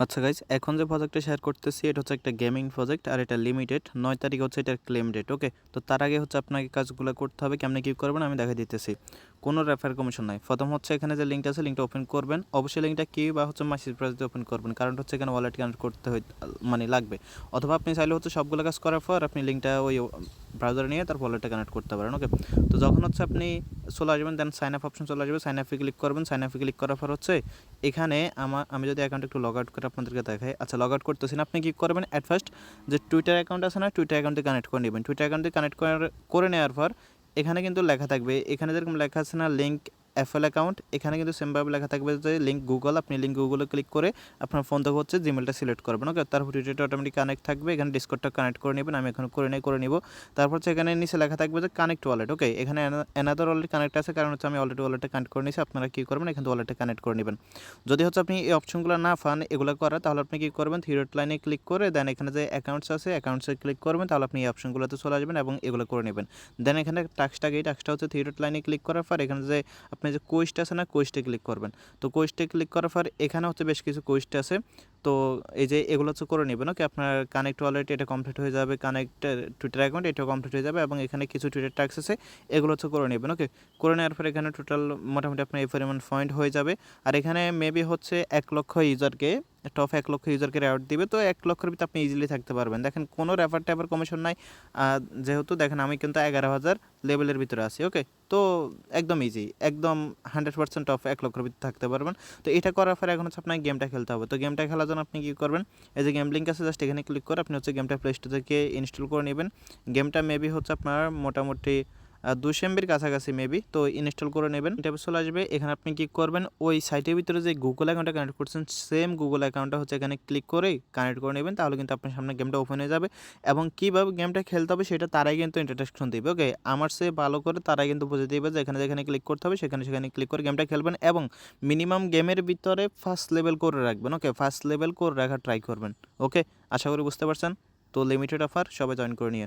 আচ্ছা গাইজ, এখন যে প্রজেক্টটা শেয়ার করতেছি এটা হচ্ছে একটা গেমিং প্রজেক্ট আর এটা লিমিটেড 9 তারিখ হচ্ছে এটার ক্লেম ডেট। ওকে, তো তার আগে হচ্ছে আপনাকে কাজগুলো করতে হবে। কেমনি কী করবেন আমি দেখা দিতেছি। কোনো রেফার কমিশন নাই। প্রথম হচ্ছে এখানে যে লিঙ্কটা আছে লিঙ্কটা ওপেন করবেন। অবশ্যই লিঙ্কটা কি বা হচ্ছে মাসির প্রাইসে ওপেন করবেন, কারণ হচ্ছে এখানে ওয়ালেট কানেক্ট করতে মানে লাগবে। অথবা আপনি চাইলে হচ্ছে সবগুলো কাজ করার পর আপনি লিঙ্কটা ওই ব্রাউজারে নিয়ে তার ওয়ালেটটা কানেক্ট করতে পারেন। ওকে, তো যখন হচ্ছে আপনি চলে আসবেন দেন সাইন আপ অপশন চলে আসবে। সাইন আপে ক্লিক করবেন। সাইন আপে ক্লিক করার পর হচ্ছে এখানে আমি যদি অ্যাকাউন্ট একটু লগ আউট করে আপনাদেরকে দেখাই। আচ্ছা, লগ আউট করতেছি না, আপনি কী করবেন অ্যাট ফার্স্ট যে টুইটার অ্যাকাউন্ট আছে না, টুইটার অ্যাকাউন্টে কানেক্ট করে নেবেন। টুইটার অ্যাকাউন্টে কানেক্ট করে নেওয়ার পর এখানে কিন্তু লেখা থাকবে, এখানে যেরকম লেখা আছে না লিঙ্ক অ্যাপেল অ্যাকাউন্ট, এখানে কিন্তু সেমভাবে লেখা থাকবে যে লিঙ্ক গুগল। আপনি লিঙ্ক গুগলে ক্লিক করে আপনার ফোন থেকে হচ্ছে জিমেলটা সিলেক্ট করবেন। ওকে, তারপর টুইটারটা অটোমেটিক কানেক্ট থাকবে। এখানে ডিসকর্ডটা কানেক্ট করে নেবেন। আমি এখন করে নিব। তারপর হচ্ছে এখানে নিচে লেখা থাকবে যে কানেক্ট ওয়ালেট। ওকে, এখানে অ্যানাদার ওয়ালেট কানেক্ট আছে, কারণ হচ্ছে আমি অলরেডি ওয়ালেটটা কানেক্ট করে নিয়েছি। আপনারা কী করবেন, এখানে ওয়ালেটটা কানেক্ট করে নেবেন। যদি হচ্ছে আপনি এই অপশনগুলো না পান এগুলো করা, তাহলে আপনি কী করবেন, থ্রি ডট লাইনে ক্লিক করে দেন এখানে যে অ্যাকাউন্টস আছে অ্যাকাউন্টসে ক্লিক করবেন। তাহলে আপনি এই অপশনগুলোতে চলে আসবেন এবং এগুলো করে নেবেন। দেন এখানে এই টাস্কটা হচ্ছে থ্রি ডট লাইনে ক্লিক করার পর এখানে যে আপনি যে কোয়েস্ট আছে না, কোয়েস্টে ক্লিক করবেন। তো কোয়েস্টে ক্লিক করার পর এখানে হচ্ছে বেশ কিছু কোয়েস্ট আছে। তো এই যে এগুলো হচ্ছে করে নেবেন। ওকে, আপনার কানেক্ট ওয়ালেট এটা কমপ্লিট হয়ে যাবে, কানেক্ট টুইটার অ্যাকাউন্ট এটাও কমপ্লিট হয়ে যাবে, এবং এখানে কিছু টুইটার টাস্ক আছে এগুলো হচ্ছে করে নেবেন। ওকে, করে নেওয়ার পর এখানে টোটাল মোটামুটি আপনার এই পরিমাণ পয়েন্ট হয়ে যাবে। আর এখানে মেবি হচ্ছে 1 লক্ষ ইউজারকে, টপ 1 লক্ষ ইউজারকে রেওয়ার্ড দিবে। তো 1 লক্ষের ভিতরে আপনি ইজিলি থাকতে পারবেন। দেখেন কোনো রেফার কমিশন নাই। যেহেতু দেখেন আমি কিন্তু 11,000 লেভেলের ভিতরে আছি। ওকে, তো একদম ইজি, একদম 100% টপ 1 লক্ষের ভিতরে থাকতে পারবেন। তো এটা করার পরে এখন হচ্ছে আপনাকে গেমটা খেলতে হবে। তো গেমটা খেলার জন্য আপনি কী করবেন, এই যে গেম লিঙ্ক আছে জাস্ট এখানে ক্লিক করে আপনি হচ্ছে গেমটা প্লে স্টোর থেকে ইনস্টল করে নেবেন। গেমটা মেবি হচ্ছে আপনার মোটামুটি 200 MBর কাছাকাছি মেবি। তো ইনস্টল করে নেবেন, ট্যাবে চলে আসবে। এখানে আপনি কী করবেন, ওই সাইটের ভিতরে যে গুগল অ্যাকাউন্টটা কানেক্ট করছেন সেম গুগল অ্যাকাউন্টটা হচ্ছে এখানে ক্লিক করে কানেক্ট করে নেবেন। তাহলে কিন্তু আপনার সামনে গেমটা ওপেন হয়ে যাবে। এবং কীভাবে গেমটা খেলতে হবে সেটা তারাই কিন্তু ইন্ট্রোডাকশন দিবে। ওকে, আমার সে ভালো করে তারাই কিন্তু বুঝে দিবে যে যেখানে ক্লিক করতে হবে সেখানে ক্লিক করে গেমটা খেলবেন। এবং মিনিমাম গেমের ভিতরে ফার্স্ট লেভেল করে রাখবেন। ওকে, ফার্স্ট লেভেল করে রাখার ট্রাই করবেন। ওকে, আশা করি বুঝতে পারছেন। তো লিমিটেড অফার, সবাই জয়েন করে নিন।